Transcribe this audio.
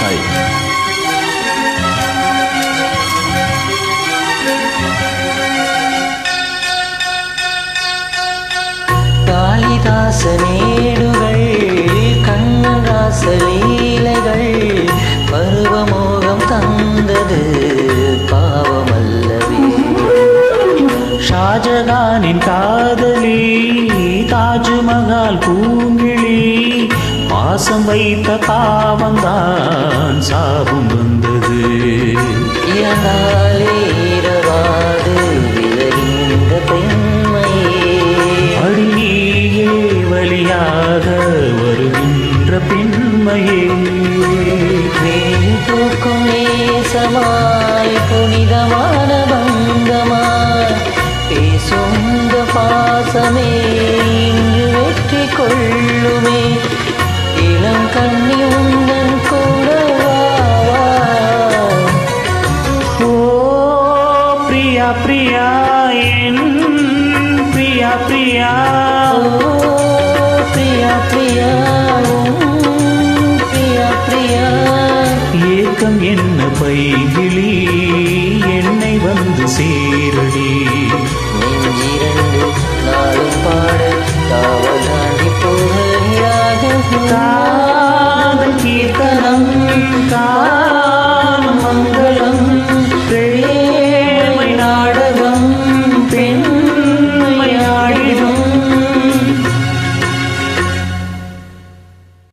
பாய். காளிதாசனேடுகள் கண்ணன் ராசலீலைகள் பருவமோகம் தந்தது பாவமல்லவே. ஷாஜகானின் காதலி தாஜ்மஹால் பூங்கிழி பாசம் வைத்த பாவம்தான் சாபம் வந்தது. இறந்தாலே இரவாது விலகின்ற பெண்மையே அடியே வழியாக வருகின்ற பெண்மையே. வேலி தூக்கும் நேசமாய் புனிதமான பந்தமாய் பேசுந்த பாசமே இங்கு வெற்றி கொள்ளுமே. இளம் கண்ணி உந்தன் கூட வா. ஓ பிரியா பிரியா என் பிரியா பிரியா. ஓ பிரியா பிரியா பிரியா பிரியா. ஏக்கம் என்ன பைகிளி